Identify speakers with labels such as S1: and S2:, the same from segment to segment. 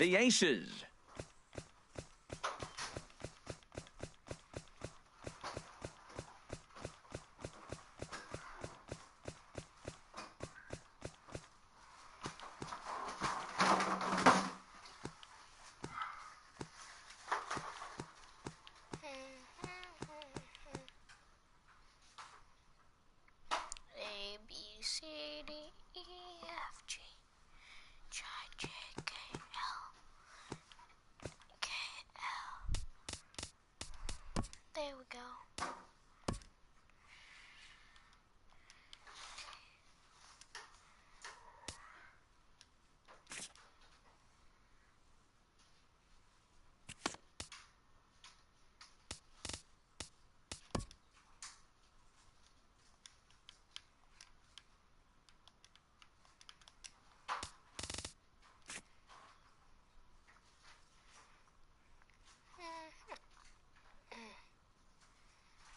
S1: The aces.
S2: A, B, C, D, E, F, G, H, I, J, K, L, K, L. There we go.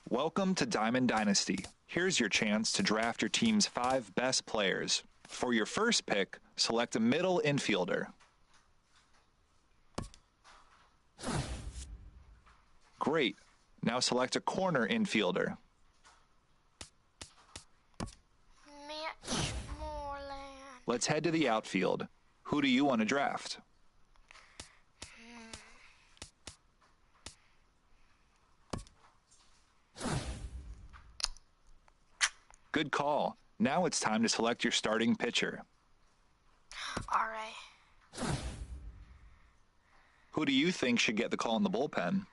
S3: Welcome to Diamond Dynasty. Here's your chance to draft your team's 5 best players. For your first pick, select a middle infielder. Great. Now select a corner infielder.
S2: Mitch Moreland.
S3: Let's head to the outfield. Who do you want to draft? Good call. Now it's time to select your starting pitcher.
S2: All right.
S3: Who do you think should get the call in the bullpen?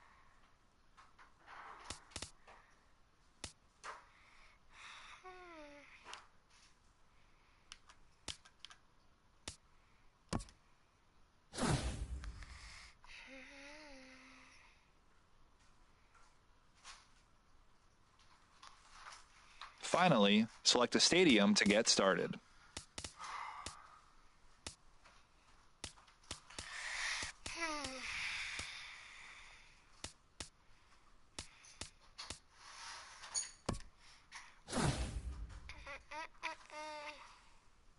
S3: Finally, select a stadium to get started.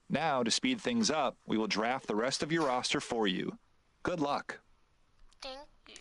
S3: Now, to speed things up, we will draft the rest of your roster for you. Good luck.
S2: Thank you.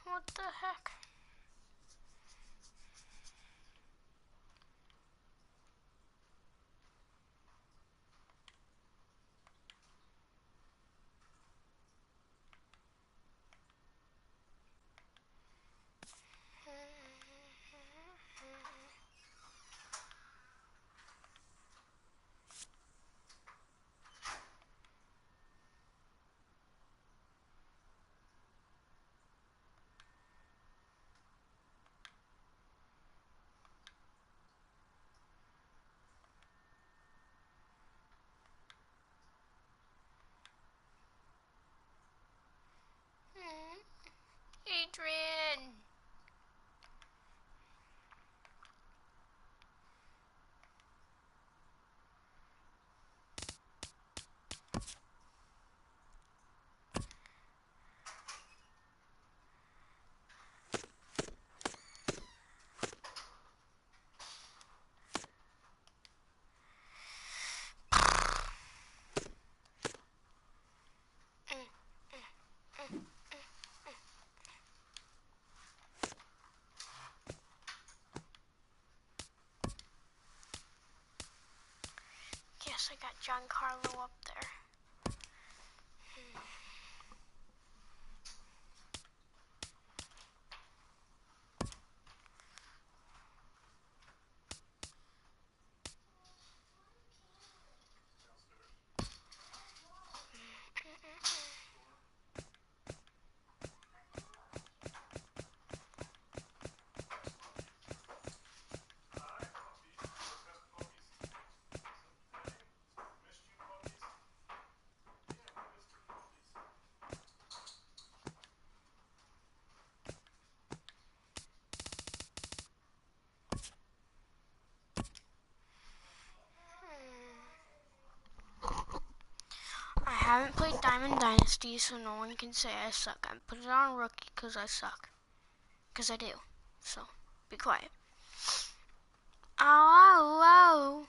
S2: What the heck? Adrian. got Giancarlo up there. I haven't played Diamond Dynasty, so no one can say I suck. I put it on rookie because I suck. Because I do. So, be quiet. Ow, ow,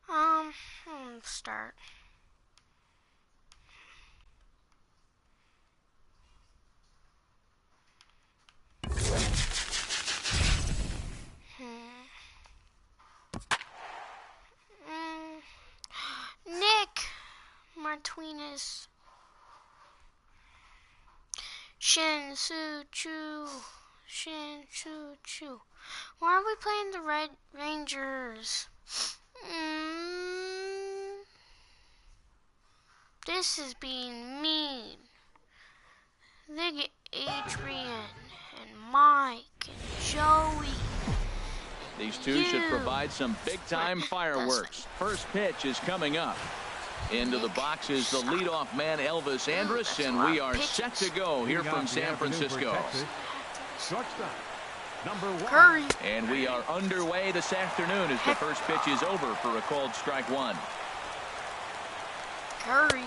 S2: ow. Start. Nick Martinez. Shin Su Chu. Shin Su Chu. Why are we playing the Red Rangers? This is being mean. They get Adrian and Mike and Joey.
S1: These two should provide some big-time fireworks. First pitch is coming up. Into the box is the leadoff man, Elvis Andrus, and we are set to go here from San Francisco.
S4: Shortstop, number 1.
S2: Curry.
S1: And we are underway this afternoon as the first pitch is over for a called strike one.
S2: Curry.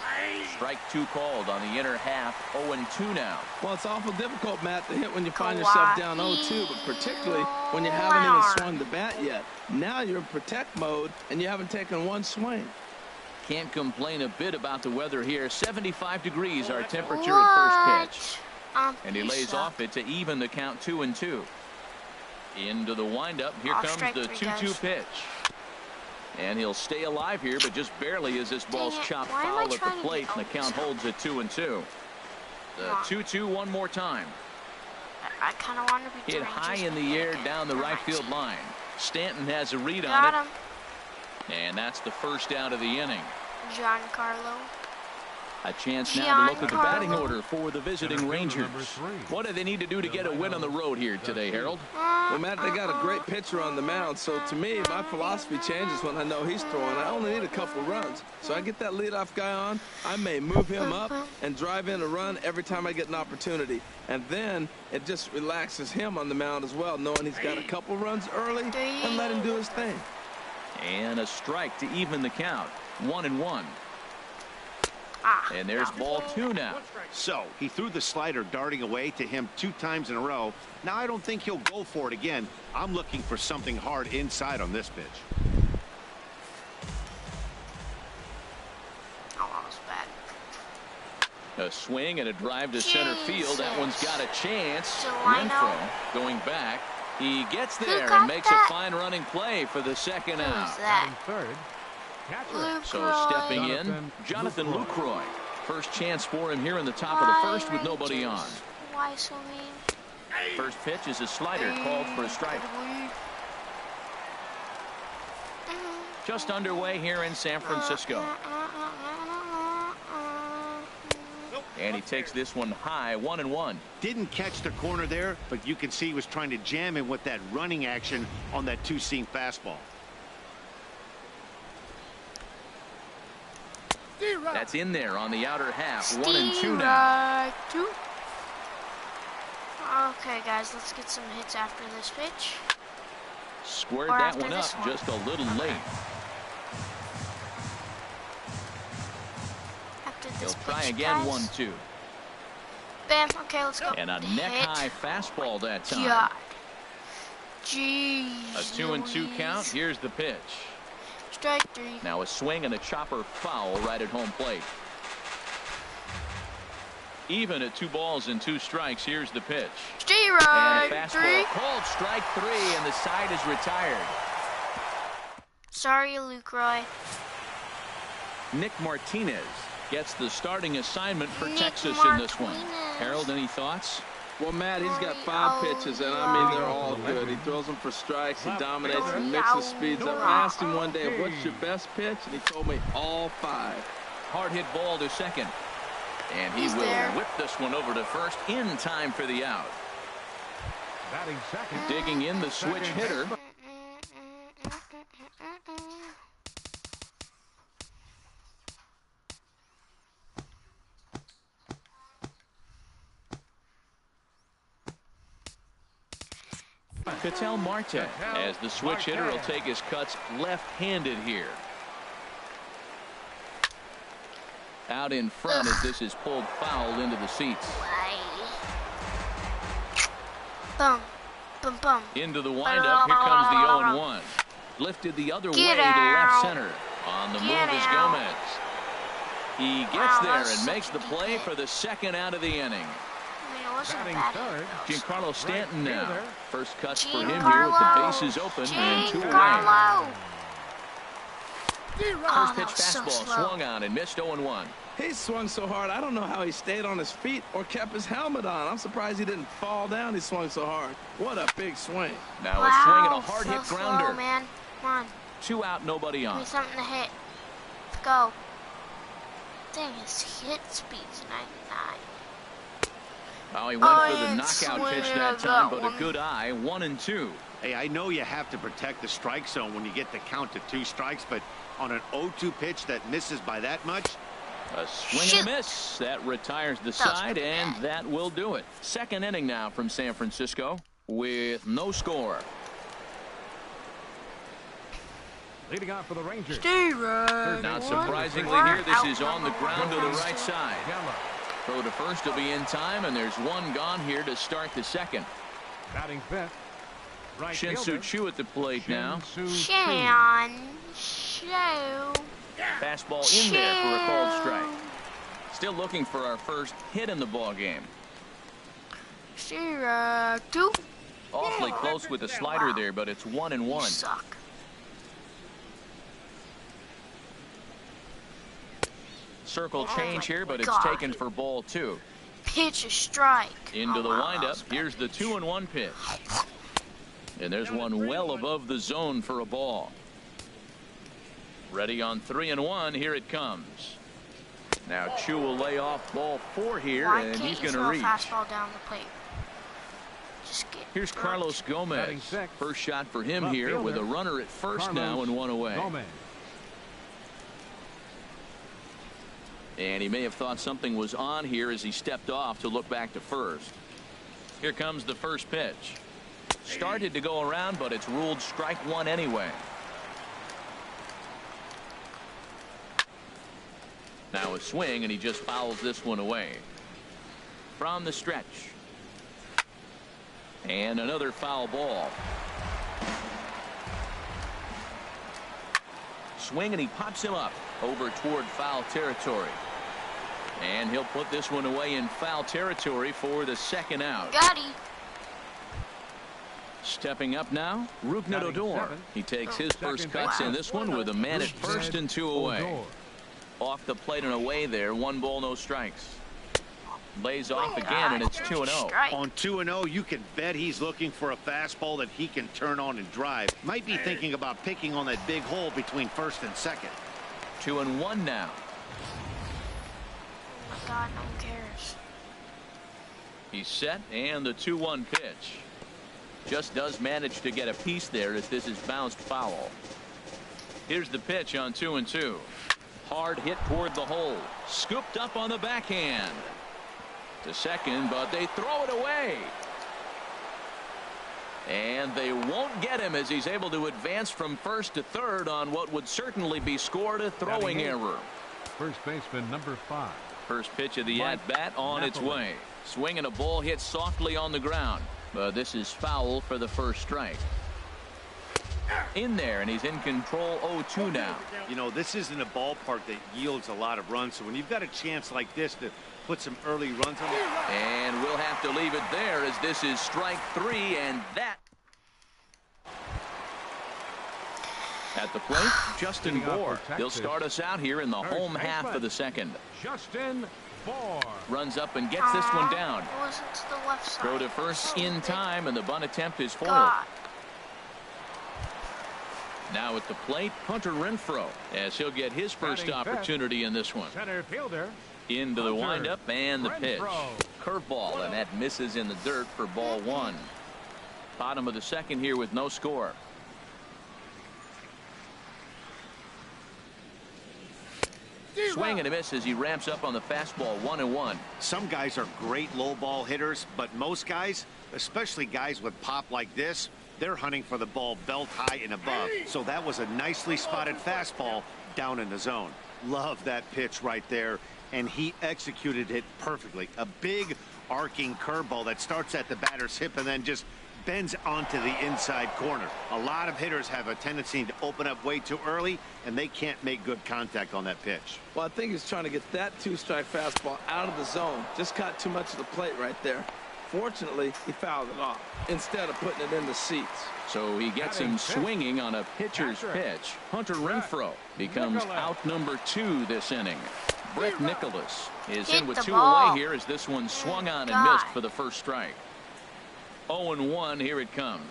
S1: Strike two called on the inner half, 0-2 now.
S5: Well, it's awful difficult, Matt, to hit when you find yourself down 0-2, but particularly when you haven't even swung the bat yet. Now you're in protect mode, and you haven't taken one swing.
S1: Can't complain a bit about the weather here. 75 degrees our temperature at first pitch. And he lays off it to even the count 2-2. Into the windup. Here comes the 2-2 pitch. And he'll stay alive here, but just barely as this ball's chopped foul at the plate, and the count holds at 2-2. The 2-2 one more time.
S2: I kind of want to be
S1: hit high in the air down the right field line. Stanton has a read on
S2: Got
S1: it.
S2: him.
S1: And that's the first out of the inning.
S2: Giancarlo.
S1: A chance now to look at the batting order for the visiting Rangers. What do they need to do to get a win on the road here today, Harold?
S5: Well, Matt, they got a great pitcher on the mound, so to me, my philosophy changes when I know he's throwing. I only need a couple runs. So I get that leadoff guy on, I may move him up and drive in a run every time I get an opportunity. And then it just relaxes him on the mound as well, knowing he's got a couple runs early and let him do his thing.
S1: And a strike to even the count. 1-1. And there's ball 2 now.
S4: So he threw the slider darting away to him 2 times in a row. Now I don't think he'll go for it again. I'm looking for something hard inside on this pitch.
S2: Oh, that was bad.
S1: A swing and a drive to center field. That one's got a chance.
S2: Delino.
S1: Renfroe going back. He gets there
S2: got
S1: and makes
S2: that?
S1: a fine running play for the second
S2: Who's
S1: out.
S2: that?
S4: Third.
S1: So stepping in, Jonathan Lucroy. First chance for him here in the top of the first with nobody on.
S2: Why so mean?
S1: First pitch is a slider called for a strike. Just underway here in San Francisco. And he takes this one high, 1-1.
S4: Didn't catch the corner there, but you can see he was trying to jam him with that running action on that 2-seam fastball.
S1: That's in there on the outer half. 1-2 now.
S2: Okay, guys, let's get some hits after this pitch.
S1: Squared
S2: Or
S1: that
S2: after
S1: one up
S2: this one.
S1: just a little late.
S2: After
S1: He'll
S2: this
S1: try
S2: pitch,
S1: again,
S2: guys.
S1: 1-2.
S2: Bam. Okay, let's go.
S1: And a
S2: Hit.
S1: neck-high fastball that time.
S2: God. Jeez.
S1: A 2-2 count. Here's the pitch.
S2: Strike 3.
S1: Now a swing and a chopper foul right at home plate. Even at 2 balls and 2 strikes. Here's the pitch.
S2: Stay
S1: And
S2: right.
S1: a fastball
S2: 3.
S1: called strike 3, and the side is retired.
S2: Sorry, Luke Roy.
S1: Nick Martinez gets the starting assignment for
S2: Nick
S1: Texas in this one.
S2: Martinez.
S1: Harold, any thoughts?
S5: Well, Matt, he's got 5 pitches, and I mean, they're all good. He throws them for strikes, he dominates and mixes speeds up. I asked him one day, what's your best pitch? And he told me all 5.
S1: Hard hit ball to second. And he will whip this one over to first in time for the out.
S6: Batting second.
S1: Digging in the switch hitter. Ketel Marte, as the switch hitter will take his cuts left-handed here. Out in front as this is pulled foul into the seats.
S2: Boom. Boom, boom.
S1: Into the windup. Here comes the 0-1. Lifted the other way to left center. On the move is Gomez. He gets there and makes the play for the second out of the inning. Giancarlo Stanton now. First cuts for him here with the bases open and 2 away. First pitch fastball swung on and missed 0-1.
S5: He swung so hard, I don't know how he stayed on his feet or kept his helmet on. I'm surprised he didn't fall down. He swung so hard. What a big swing.
S1: Now a swing and a hard hit grounder.
S2: Slow, man. Come on.
S1: 2 out, nobody on.
S2: Give me something to hit. Let's go. Dang, his hit speed's 99.
S1: Oh, he went for the knockout pitch that time, but a good eye. 1-2.
S4: Hey, I know you have to protect the strike zone when you get the count to 2 strikes, but on an 0-2 pitch that misses by that much.
S1: A swing and a miss. That retires the side, and that will do it. Second inning now from San Francisco with no score.
S6: Leading off for the Rangers.
S2: Stay right.
S1: Not surprisingly here, this is on the ground to the right side. Throw to first will be in time, and there's 1 gone here to start the second.
S6: Batting fifth. Right
S1: Shin-Soo Choo at the plate now. Fastball in there for a called strike. Still looking for our first hit in the ball game.
S2: 2.
S1: Awfully close with the slider there, but it's 1-1.
S2: Suck.
S1: Circle change here, but it's taken for ball 2.
S2: Pitch a strike.
S1: Into the windup. Here's the 2-1 pitch. And there's one well above the zone for a ball. Ready on 3-1. Here it comes. Now Choo will lay off ball 4 here, and he's going to reach.
S2: Fastball down the plate.
S1: Here's Carlos Gomez. First shot for him here with a runner at first now and 1 away. And he may have thought something was on here as he stepped off to look back to first. Here comes the first pitch. Started to go around, but it's ruled strike 1 anyway. Now a swing, and he just fouls this one away. From the stretch. And another foul ball. Swing, and he pops him up over toward foul territory. And he'll put this one away in foul territory for the second out.
S2: Got him.
S1: Stepping up now, Rougned Odor. He takes his first cuts in this one with a man at first and 2 away. Off the plate and away there, 1 ball, no strikes. Lays off again, and it's 2-0.
S4: On 2-0, you can bet he's looking for a fastball that he can turn on and drive. Might be thinking about picking on that big hole between first and second.
S1: 2-1 now.
S2: Oh my God, no one cares.
S1: He's set, and the 2-1 pitch. Just does manage to get a piece there as this is bounced foul. Here's the pitch on 2-2. Hard hit toward the hole. Scooped up on the backhand. To second, but they throw it away. And they won't get him as he's able to advance from first to third on what would certainly be scored a throwing error.
S6: First baseman number 5.
S1: First pitch of the at-bat on its way. Swinging a ball hit softly on the ground. But this is foul for the first strike. In there, and he's in control. 0-2 now.
S4: You know, this isn't a ballpark that yields a lot of runs, so when you've got a chance like this to put some early runs on it.
S1: And we'll have to leave it there, as this is strike 3, and that. At the plate, Justin Bour. He'll start us out here in the home half of the second.
S6: Justin Bour
S1: Runs up and gets this one down.
S2: It wasn't to the left side.
S1: Throw to first in time, and the bunt attempt is foiled.
S2: God.
S1: Now at the plate, Hunter Renfroe, as he'll get his first opportunity in this one.
S6: center fielder.
S1: Into the windup and the pitch.
S6: Renfroe.
S1: Curveball, and that misses in the dirt for ball 1. Bottom of the second here with no score. Swing and a miss as he ramps up on the fastball. 1-1.
S4: Some guys are great low ball hitters, but most guys, especially guys with pop like this, they're hunting for the ball belt high and above. So that was a nicely spotted fastball down in the zone. Love that pitch right there, and he executed it perfectly. A big arcing curveball that starts at the batter's hip and then just bends onto the inside corner. A lot of hitters have a tendency to open up way too early, and they can't make good contact on that pitch.
S5: Well, I think he's trying to get that 2-strike fastball out of the zone. Just caught too much of the plate right there. Fortunately, he fouled it off instead of putting it in the seats.
S1: So he gets him swinging on a pitcher's pitch. Hunter Renfroe becomes out number 2 this inning. Brett Nicholas is in with 2 away here as this one swung on and missed for the first strike. 0-1, here it comes.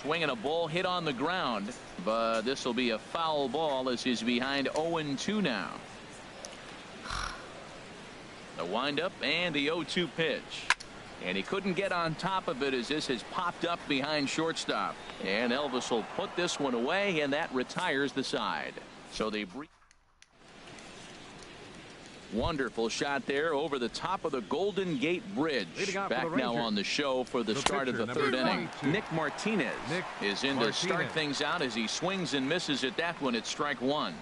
S1: Swinging a ball hit on the ground, but this will be a foul ball as he's behind 0-2 now. The windup and the 0-2 pitch. And he couldn't get on top of it as this has popped up behind shortstop. And Elvis will put this one away, and that retires the side. So they wonderful shot there over the top of the Golden Gate Bridge. Back now on the show for the start of the third inning. Nick Martinez is in to start things out as he swings and misses at that one at strike 1.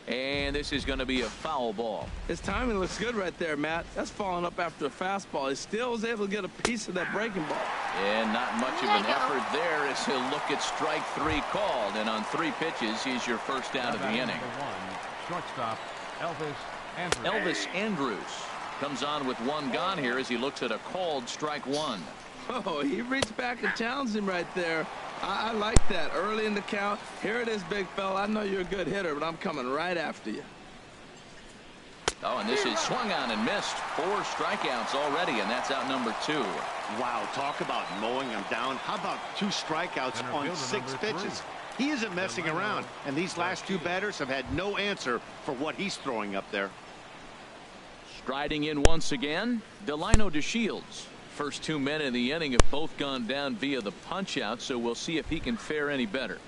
S1: And this is going to be a foul ball.
S5: His timing looks good right there, Matt. That's falling up after a fastball. He still was able to get a piece of that breaking ball.
S1: And not much of an effort there as he'll look at strike 3 called. And on 3 pitches, he's your first out of the inning.
S6: Shortstop
S1: Elvis Andrus comes on with 1 gone here as he looks at a called strike 1.
S5: Oh, he reached back and challenged him right there. I like that early in the count. Here it is, big fella. I know you're a good hitter, but I'm coming right after you.
S1: Oh, and this is swung on and missed. 4 strikeouts already, and that's out number 2.
S4: Wow, talk about mowing him down. How about 2 strikeouts on 6 pitches? He isn't messing around, and these last 2 batters have had no answer for what he's throwing up there.
S1: Striding in once again, Delino DeShields. First 2 men in the inning have both gone down via the punch-out, so we'll see if he can fare any better.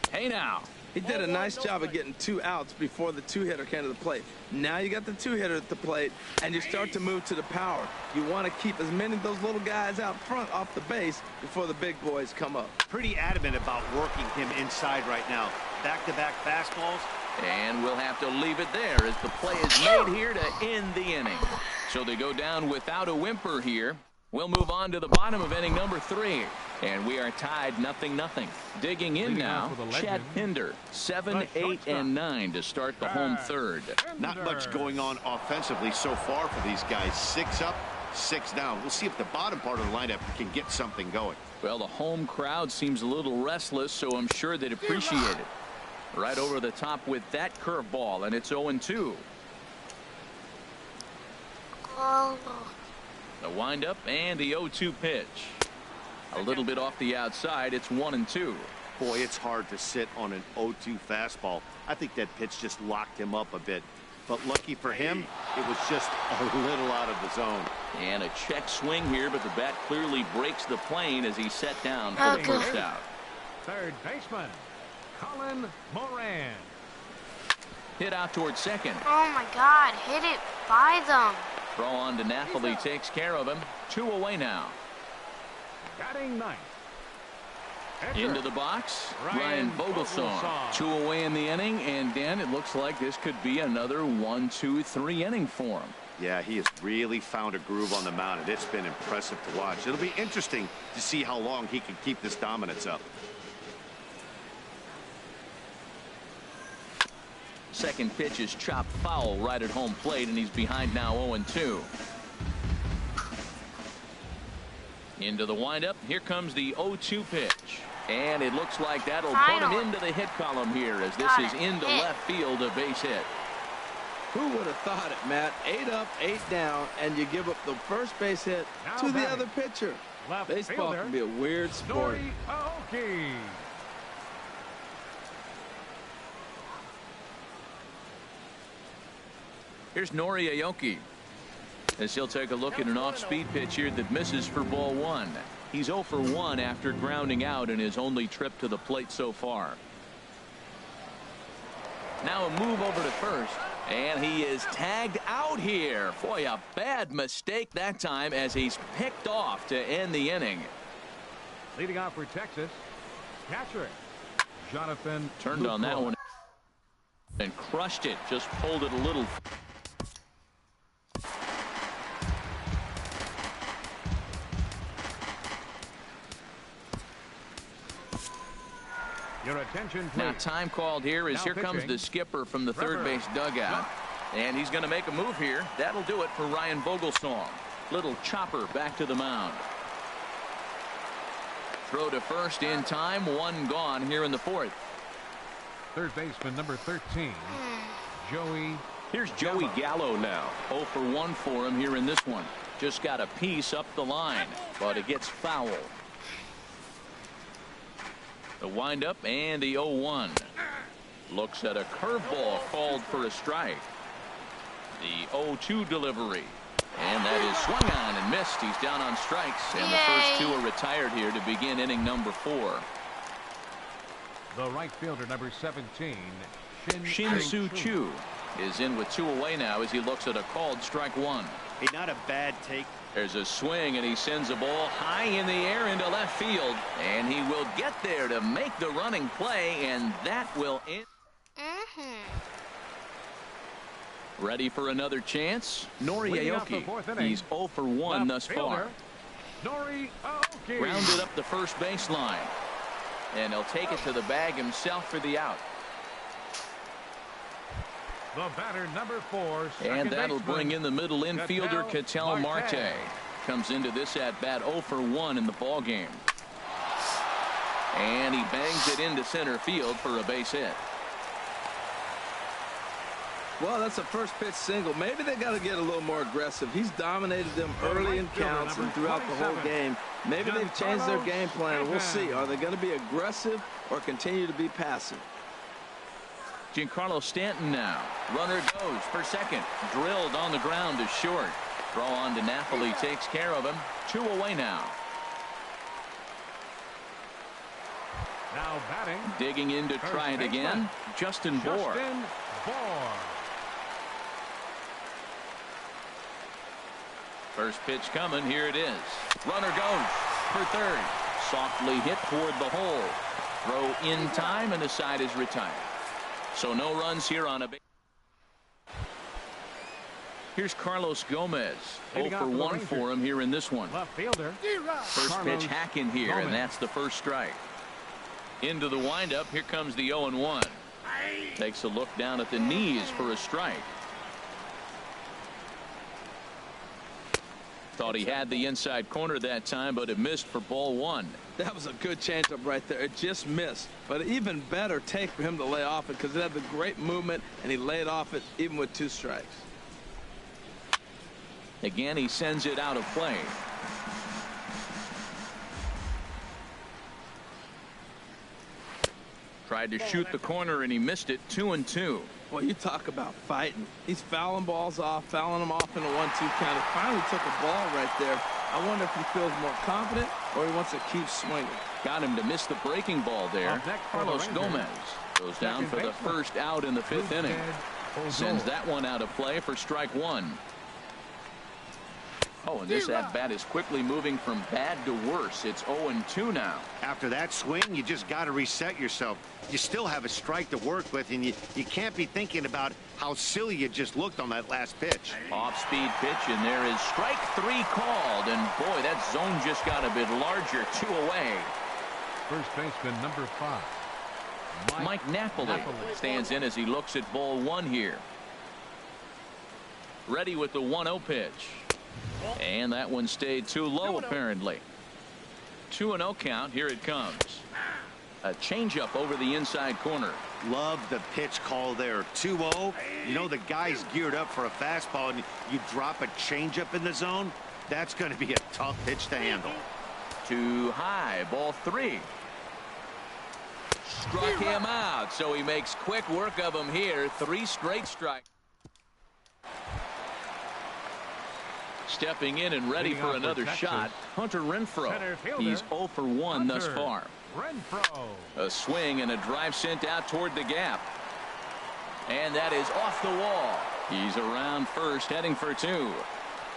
S1: Hey now.
S5: He did a nice job of getting 2 outs before the 2-hitter came to the plate. Now you got the 2-hitter at the plate, and you start to move to the power. You want to keep as many of those little guys out front off the base before the big boys come up.
S4: Pretty adamant about working him inside right now. Back-to-back fastballs.
S1: And we'll have to leave it there as the play is made here to end the inning. So they go down without a whimper here. We'll move on to the bottom of inning number 3. And we are tied 0-0. Digging in now, Chad Pinder, 7, 8, and 9 to start the home third.
S4: Not much going on offensively so far for these guys. 6 up, 6 down. We'll see if the bottom part of the lineup can get something going.
S1: Well, the home crowd seems a little restless, so I'm sure they'd appreciate it. Right over the top with that curveball, and it's 0-2. The windup and the 0-2 pitch. A little bit off the outside. It's 1-2.
S4: Boy, it's hard to sit on an 0-2 fastball. I think that pitch just locked him up a bit. But lucky for him, it was just a little out of the zone.
S1: And a check swing here, but the bat clearly breaks the plane as he's set down for the first out.
S6: Third baseman, Colin Moran.
S1: Hit out towards second.
S2: Oh my God, hit it by them.
S1: Throw on to Napoli takes care of him. 2 away now.
S6: Batting 9th.
S1: Into the box, Ryan Vogelsong. 2 away in the inning, and Dan, it looks like this could be another 1-2-3 inning for him.
S4: Yeah, he has really found a groove on the mound, and it's been impressive to watch. It'll be interesting to see how long he can keep this dominance up.
S1: Second pitch is chopped foul right at home plate, and he's behind now 0-2. Into the windup. Here comes the 0-2 pitch. And it looks like that'll put him into the hit column here as this is into left field, a base hit.
S5: Who would have thought it, Matt? 8 up, 8 down, and you give up the first base hit to the other pitcher. Baseball can be a weird sport.
S1: Here's Nori Aoki as he'll take a look at an off-speed pitch here that misses for ball 1. He's 0 for 1 after grounding out in his only trip to the plate so far. Now a move over to first, and he is tagged out here. Boy, a bad mistake that time as he's picked off to end the inning.
S6: Leading off for Texas, catcher Jonathan
S1: turned on that one and crushed it. Just pulled it a little.
S6: Your attention, please.
S1: Now time called here as here comes the skipper from the third base dugout. And he's going to make a move here. That'll do it for Ryan Vogelsong. Little chopper back to the mound. Throw to first in time. 1 gone here in the 4th.
S6: Third baseman number 13, Joey.
S1: Here's Joey Gallo now. 0 for 1 for him here in this one. Just got a piece up the line, but it gets foul. The windup and the 0-1. Looks at a curveball called for a strike. The 0-2 delivery. And that is swung on and missed. He's down on strikes. And the first 2 are retired here to begin inning number 4.
S6: The right fielder number 17,
S1: Shin-Soo Choo is in with 2 away now as he looks at a called strike 1.
S4: Hey, not a bad take.
S1: There's a swing, and he sends a ball high in the air into left field. And he will get there to make the running play, and that will end. Ready for another chance? Nori Aoki. He's 0 for 1 thus far.
S6: Nori Aoki.
S1: Rounded up the first baseline. And he'll take it to the bag himself for the out.
S6: The batter number 4.
S1: And that'll bring in the middle infielder Ketel Marte. Comes into this at bat 0 for 1 in the ball game. And he bangs it into center field for a base hit.
S5: Well, that's a first pitch single. Maybe they got to get a little more aggressive. He's dominated them early in counts and throughout the whole game. Maybe they've changed their game plan. We'll see. Are they going to be aggressive or continue to be passive?
S1: Giancarlo Stanton now. Runner goes for second. Drilled on the ground to short. Throw on to Napoli takes care of him. 2 away now.
S6: Now batting.
S1: Digging in to try it again. Justin Bour. First pitch coming. Here it is. Runner goes for third. Softly hit toward the hole. Throw in time, and the side is retired. So no runs here on a base. Here's Carlos Gomez. 0 for 1 for him here in this one.
S6: Left fielder.
S1: First pitch hack in here, and that's the first strike. Into the windup. Here comes the 0-1. Takes a look down at the knees for a strike. Thought he had the inside corner that time, but it missed for ball 1.
S5: That was a good changeup right there. It just missed. But an even better take for him to lay off it because it had the great movement, and he laid off it even with 2 strikes.
S1: Again, he sends it out of play. Tried to shoot the corner, and he missed it. 2-2.
S5: Well, you talk about fighting. He's fouling balls off, fouling them off in a 1-2 count. He finally took a ball right there. I wonder if he feels more confident or he wants to keep swinging.
S1: Got him to miss the breaking ball there. Carlos Gomez goes down for the first out in the 5th inning. Sends that one out of play for strike 1. Oh, and this at-bat is quickly moving from bad to worse. It's 0-2 now.
S4: After that swing, you just got to reset yourself. You still have a strike to work with, and you can't be thinking about how silly you just looked on that last pitch.
S1: Off-speed pitch, and there is strike 3 called. And, boy, that zone just got a bit larger. 2 away.
S6: First baseman number 5.
S1: Mike Napoli stands in as he looks at ball 1 here. Ready with the 1-0 pitch. And that one stayed too low, apparently. 2-0 count. Here it comes. A changeup over the inside corner.
S4: Love the pitch call there. 2-0. You know, the guy's geared up for a fastball, and you drop a changeup in the zone. That's going to be a tough pitch to handle.
S1: Too high. Ball 3. Struck him out, so he makes quick work of him here. 3 straight strikes. Stepping in and ready for another shot, Hunter Renfroe. He's 0 for 1 thus far. A swing and a drive sent out toward the gap. And that is off the wall. He's around first, heading for 2.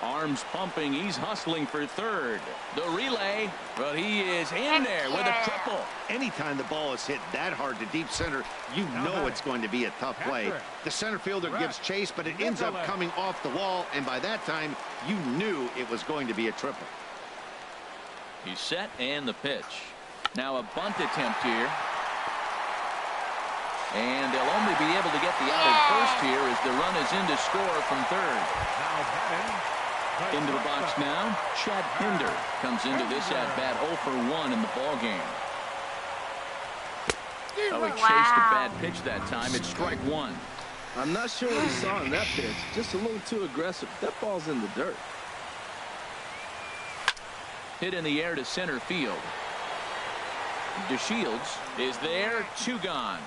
S1: Arms pumping. He's hustling for third. The relay, but he is in there with a triple.
S4: Anytime the ball is hit that hard to deep center, you know it's going to be a tough play. The center fielder gives chase, but it ends up coming off the wall, and by that time, you knew it was going to be a triple.
S1: He's set, and the pitch. Now a bunt attempt here. And they'll only be able to get the out at first here as the run is in to score from third. Into the box now, Chad Pinder comes into this at-bat 0 for 1 in the ballgame. Oh, he chased a bad pitch that time. It's strike 1.
S5: I'm not sure what he saw in that pitch. Just a little too aggressive. That ball's in the dirt.
S1: Hit in the air to center field. DeShields is there. 2 gone.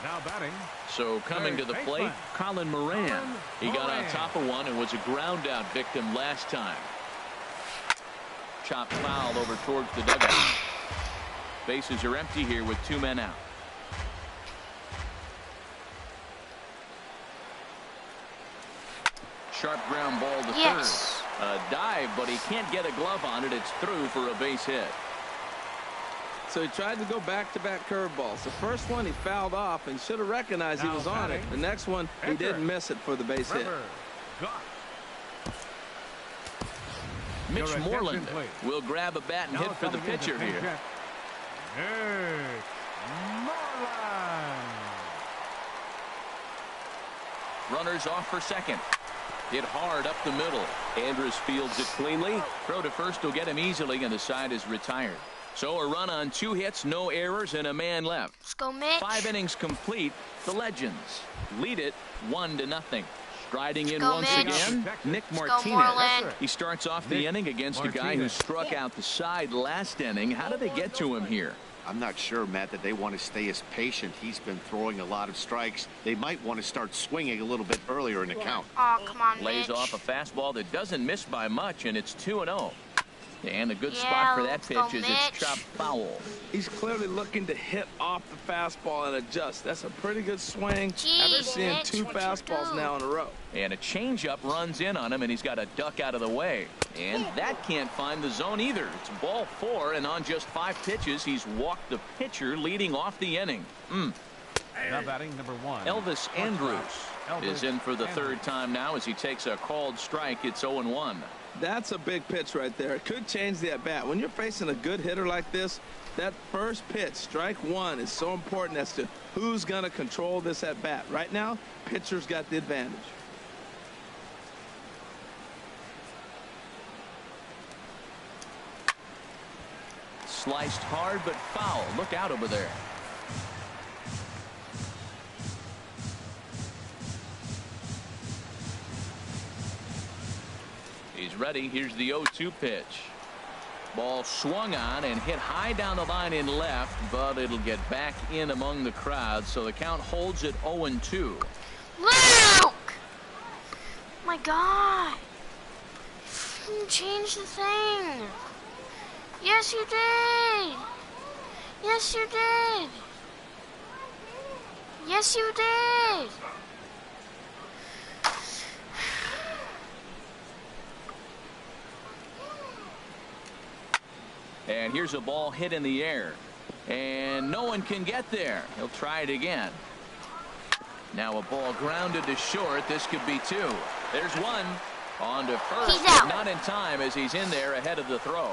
S6: Now batting.
S1: So coming to the plate, Colin Moran. He got on top of one and was a ground out victim last time. Chopped foul over towards the dugout. Bases are empty here with 2 men out. Sharp ground ball to third. A dive, but he can't get a glove on it. It's through for a base hit.
S5: So he tried to go back-to-back curveballs. The first one he fouled off and should have recognized he was on it. The next one, he didn't miss it for the base hit.
S1: Mitch Moreland will grab a bat and hit for the pitcher here. Runners off for second. Hit hard up the middle. Andrus fields it cleanly. Throw to first will get him easily, and the side is retired. So a run on 2 hits, no errors, and a man left.
S2: Let's go, Mitch.
S1: 5 innings complete. The Legends lead it 1-0. Striding in
S2: go,
S1: once
S2: Mitch.
S1: again, Nick Martinez. He starts off the inning against a guy who struck out the side last inning. How did they get to him here?
S4: I'm not sure, Matt, that they want to stay as patient. He's been throwing a lot of strikes. They might want to start swinging a little bit earlier in the count.
S2: Oh, come on,
S1: Lays
S2: Mitch.
S1: off a fastball that doesn't miss by much, and it's 2-0. And a good spot for that pitch is it's chopped foul.
S5: He's clearly looking to hit off the fastball and adjust. That's a pretty good swing.
S2: Jeez,
S5: After seeing
S2: Mitch,
S5: 2 fastballs now in a row.
S1: And a changeup runs in on him, and he's got a duck out of the way. And that can't find the zone either. It's ball 4, and on just 5 pitches, he's walked the pitcher, leading off the inning.
S6: Now batting number 1.
S1: Elvis Andrus is in for the 3rd time now as he takes a called strike. It's 0-1.
S5: That's a big pitch right there. It could change the at-bat. When you're facing a good hitter like this, that first pitch, strike 1, is so important as to who's going to control this at-bat. Right now, pitcher's got the advantage.
S1: Sliced hard, but foul. Look out over there. He's ready. Here's the 0-2 pitch. Ball swung on and hit high down the line in left, but it'll get back in among the crowd, so the count holds at 0-2.
S2: Luke! My God! You changed the thing. Yes, you did. Yes, you did. Yes, you did.
S1: And here's a ball hit in the air. And no one can get there. He'll try it again. Now a ball grounded to short. This could be two. There's one. On to first, but not in time as he's in there ahead of the throw.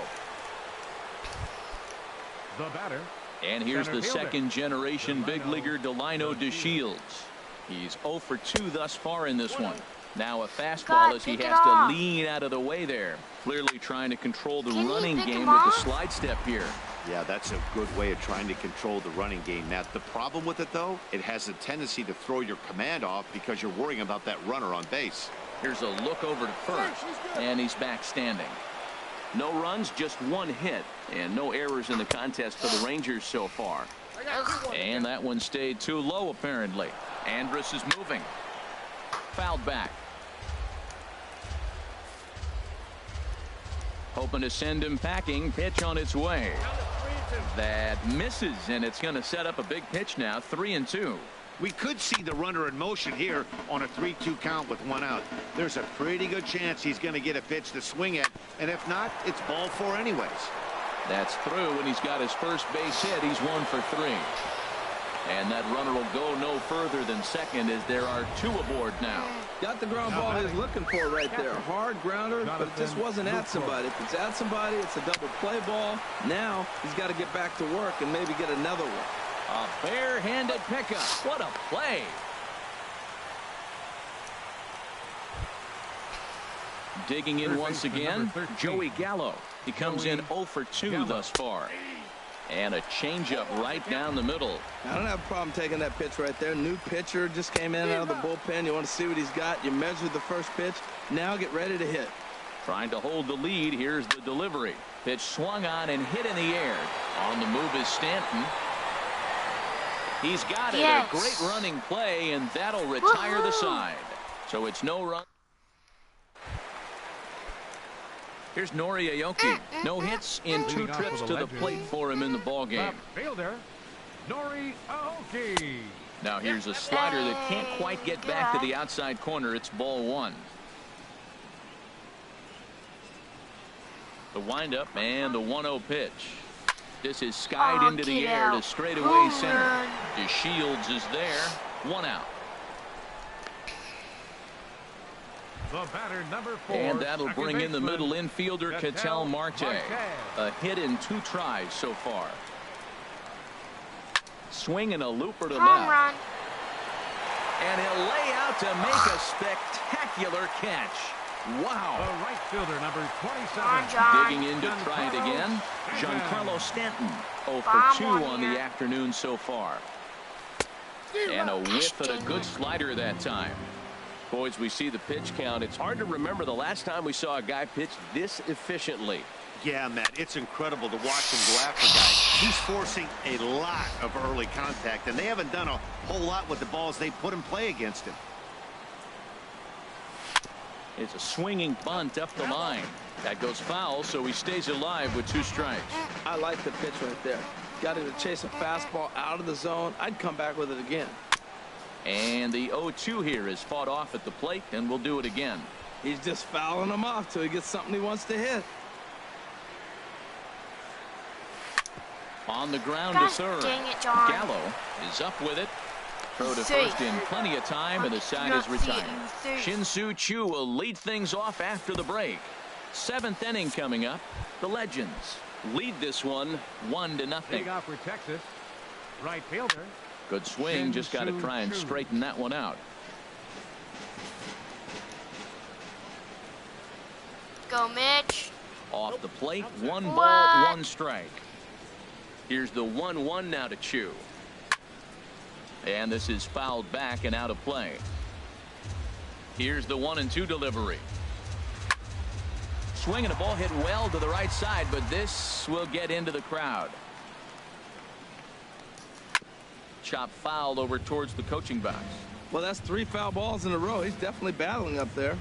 S6: The batter.
S1: And here's the second generation big leaguer, Delino DeShields. He's 0 for 2 thus far in this one. Now a fastball as he has to lean out of the way there. Clearly trying to control the running game with the slide step here.
S4: Yeah, that's a good way of trying to control the running game, Matt. The problem with it, though, it has a tendency to throw your command off because you're worrying about that runner on base.
S1: Here's a look over to first, and he's back standing. No runs, just one hit, and no errors in the contest for the Rangers so far. And that one stayed too low, apparently. Andrus is moving. Fouled back. Hoping to send him packing. Pitch on its way. That misses, and it's going to set up a big pitch now. 3-2.
S4: We could see the runner in motion here on a 3-2 count with one out. There's a pretty good chance he's going to get a pitch to swing at, and if not, it's ball 4 anyways.
S1: That's through, and he's got his first base hit. He's 1 for 3. And that runner will go no further than second as there are 2 aboard now.
S5: Got the ground ball he was looking for right there. Hard grounder, but it just wasn't at somebody. If it's at somebody, it's a double play ball. Now he's got to get back to work and maybe get another one.
S1: A bare-handed pickup. What a play. Digging in once again, Joey Gallo. He comes in 0 for 2 thus far. And a changeup right down the middle.
S5: I don't have a problem taking that pitch right there. New pitcher just came in out of the bullpen. You want to see what he's got. You measure the first pitch. Now get ready to hit.
S1: Trying to hold the lead. Here's the delivery. Pitch swung on and hit in the air. On the move is Stanton. He's got it. A great running play, and that'll retire the side. So it's no run. Here's Nori Aoki. No hits in 2 trips to the plate for him in the ballgame.
S6: Fielder, Nori Aoki.
S1: Now here's a slider that can't quite get back to the outside corner. It's ball 1. The windup and the 1-0 pitch. This is skied into the air to straightaway center. DeShields is there. 1 out.
S6: The batter, number 4.
S1: And that'll bring in the middle infielder, Ketel Marte. A hit in 2 tries so far. Swing and a looper to left. And he'll lay out to make a spectacular catch. Wow.
S6: The right fielder, number 27.
S1: Digging in to try it again. Giancarlo Stanton, 0 for 2 on the afternoon so far. And a whiff at a good slider that time. Boys, we see the pitch count. It's hard to remember the last time we saw a guy pitch this efficiently.
S4: Yeah, Matt, it's incredible to watch him go after guys. He's forcing a lot of early contact, and they haven't done a whole lot with the balls they put in play against him.
S1: It's a swinging bunt up the line. That goes foul, so he stays alive with 2 strikes.
S5: I like the pitch right there. Got him to chase a fastball out of the zone. I'd come back with it again.
S1: And the 0-2 here is fought off at the plate, and we'll do it again.
S5: He's just fouling him off till he gets something he wants to hit.
S1: On the ground to third.
S2: Dang it, John.
S1: Gallo is up with it. Throw to first in plenty of time, and the side is retired. Shin-Soo Choo will lead things off after the break. 7th inning coming up. The Legends lead this one 1-0.
S6: Leading off for Texas, right fielder.
S1: Good swing, just got to try and straighten that one out.
S2: Go, Mitch.
S1: Off the plate, 1 ball, 1 strike. Here's the 1-1 now to Choo. And this is fouled back and out of play. Here's the 1-2 delivery. Swing and a ball hit well to the right side, but this will get into the crowd. Chop foul over towards the coaching box.
S5: Well, that's 3 foul balls in a row. He's definitely battling up there.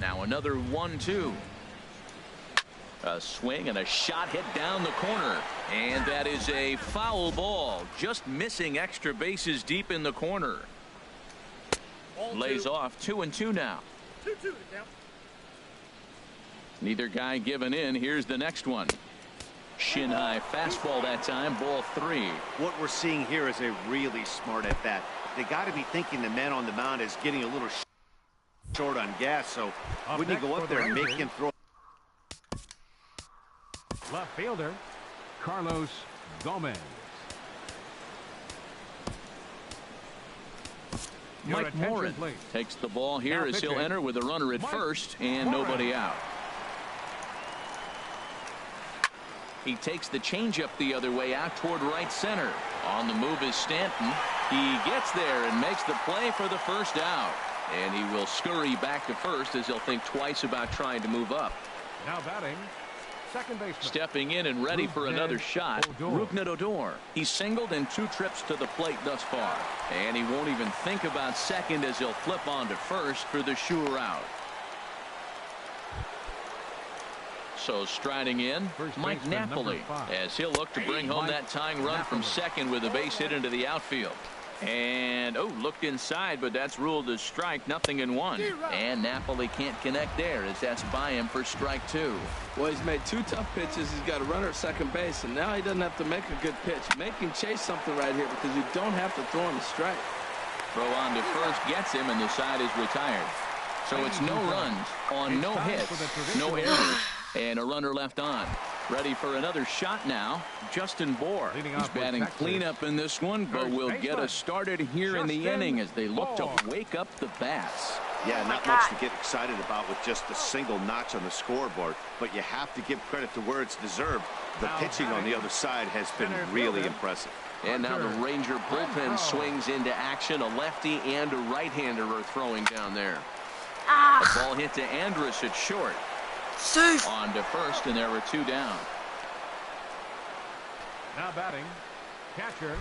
S1: Now another 1-2. A swing and a shot hit down the corner. And that is a foul ball. Just missing extra bases deep in the corner. Lays off 2-2 now.
S6: 2-2 now.
S1: Neither guy giving in. Here's the next one. Shin high fastball that time, ball 3.
S4: What we're seeing here is a really smart at bat. They got to be thinking the man on the mound is getting a little short on gas, so wouldn't you go up there and make him throw?
S6: Left fielder, Carlos Gomez.
S1: Mike Morin takes the ball here as he'll enter with a runner at first and nobody out. He takes the changeup the other way out toward right center. On the move is Stanton. He gets there and makes the play for the first out. And he will scurry back to first as he'll think twice about trying to move up.
S6: Now batting, second baseman.
S1: Stepping in and ready for another shot, Rougned Odor. He's singled in 2 trips to the plate thus far. And he won't even think about second as he'll flip on to first for the sure out. So striding in, Mike Napoli, as he'll look to bring home that tying run from second with a base hit into the outfield. And, looked inside, but that's ruled as strike, 0-1. And Napoli can't connect there as that's by him for strike 2.
S5: Well, he's made 2 tough pitches. He's got a runner at second base, and now he doesn't have to make a good pitch. Make him chase something right here because you don't have to throw him a strike.
S1: Throw on to first gets him, and the side is retired. So it's no runs on no hits, no errors, and a runner left on. Ready for another shot now, Justin Bour. He's batting cleanup in this one, but will get us started here in the inning as they look to wake up the bats.
S4: Yeah, not much to get excited about with just a single notch on the scoreboard, but you have to give credit to where it's deserved. The pitching on the other side has been really impressive.
S1: And now the Ranger bullpen swings into action. A lefty and a right-hander are throwing down there. A ball hit to Andrus at short.
S2: Safe.
S1: On to first, and there were 2 down.
S6: Now batting, catcher,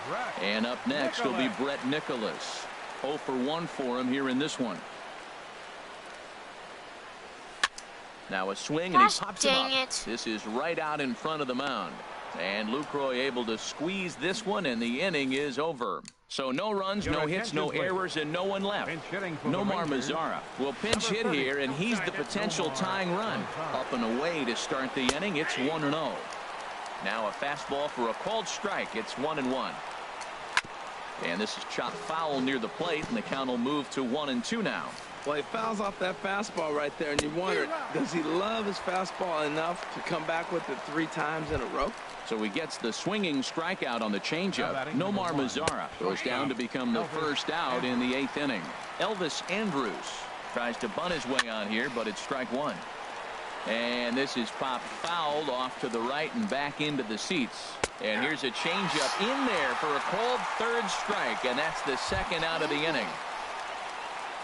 S6: Brett.
S1: And up next will be Brett Nicholas. 0 for 1 for him here in this one. Now a swing, and he pops him up. This is right out in front of the mound. And Lucroy able to squeeze this one, and the inning is over. So no runs, no hits, no errors, and no one left. Nomar Mazara will pinch hit here, and he's the potential tying run. Up and away to start the inning. It's 1-0. Now a fastball for a called strike. It's 1-1. And this is chopped foul near the plate, and the count will move to 1-2 now.
S5: Well, he fouls off that fastball right there, and you wonder, does he love his fastball enough to come back with it 3 times in a row?
S1: So he gets the swinging strikeout on the changeup. Nomar Mazara goes down to become the first out in the 8th inning. Elvis Andrus tries to bunt his way on here, but it's strike 1. And this is popped fouled off to the right and back into the seats. And here's a changeup in there for a called 3rd strike, and that's the 2nd out of the inning.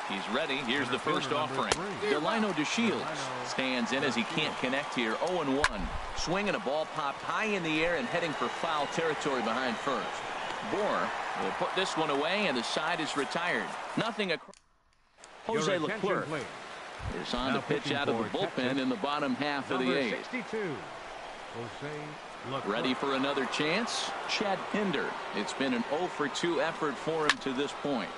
S1: He's ready. Here's the first offering. Delino DeShields stands in as he can't connect here. 0-1. Swinging a ball popped high in the air and heading for foul territory behind first. Bour will put this one away, and the side is retired. Nothing across. Jose Leclerc is on to pitch out of the bullpen in the bottom half of the 8th. Ready for another chance? Chad Pinder. It's been an 0 for 2 effort for him to this point.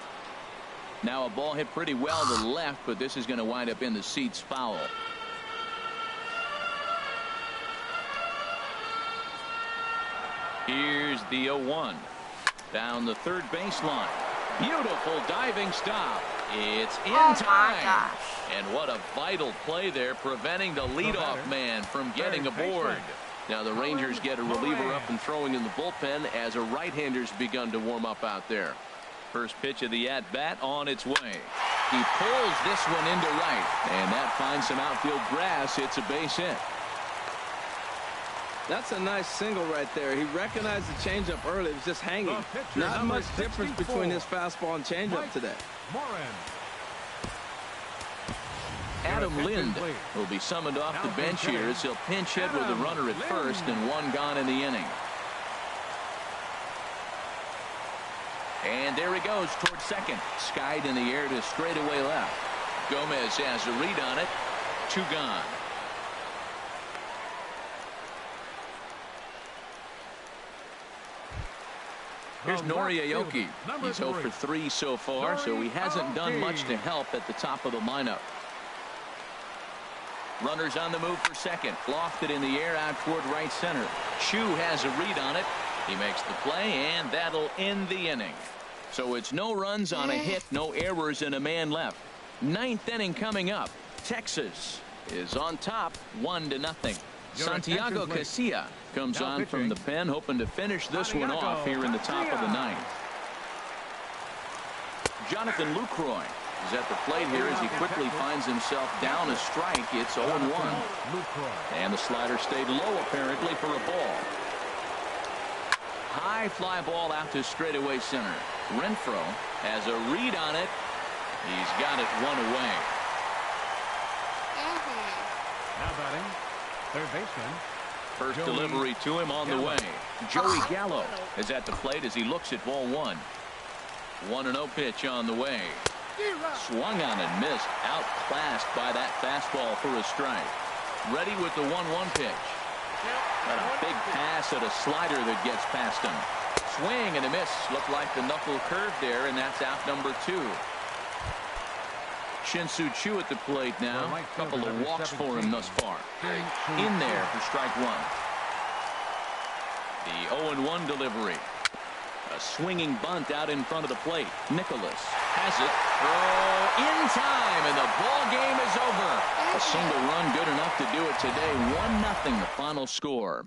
S1: Now a ball hit pretty well to the left, but this is going to wind up in the seats foul. Here's the 0-1. Down the 3rd baseline. Beautiful diving stop. It's in time. And what a vital play there, preventing the leadoff man from getting aboard. Now the Rangers get a reliever up and throwing in the bullpen as a right-hander's begun to warm up out there. First pitch of the at-bat on its way. He pulls this one into right, and that finds some outfield grass. It's a base hit.
S5: That's a nice single right there. He recognized the changeup early. It was just hanging. Not much difference between his fastball and changeup today.
S1: Adam Lind will be summoned off the bench here as he'll pinch hit with a runner at first and 1 gone in the inning. And there he goes towards second. Skied in the air to straightaway left. Gomez has a read on it. 2 gone. Here's Nori Aoki. He's 0 for 3 so far, so he hasn't done much to help at the top of the lineup. Runners on the move for second. Lofted in the air out toward right center. Chu has a read on it. He makes the play, and that'll end the inning. So it's no runs on a hit, no errors, and a man left. Ninth inning coming up. Texas is on top, 1-0. Santiago Casilla comes on from the pen, hoping to finish this one off here in the top of the ninth. Jonathan Lucroy is at the plate here as he quickly finds himself down a strike. It's 0-1. And the slider stayed low apparently for a ball. High fly ball out to straightaway center. Renfroe has a read on it. He's got it one away.
S6: Now batting, third baseman.
S1: First delivery to him on the way. Joey Gallo is at the plate as he looks at ball one. 1-0 pitch on the way. Swung on and missed. Outclassed by that fastball for a strike. Ready with the 1-1 pitch. But a big pass at a slider that gets past him. Swing and a miss. Looked like the knuckle curve there, and that's out number 2. Shin-Soo Choo at the plate now. A couple of walks for him thus far. In there for strike one. The 0-1 delivery. A swinging bunt out in front of the plate. Nicholas has it. Throw in time, and the ball game is over. A single run good enough to do it today. 1-0 the final score.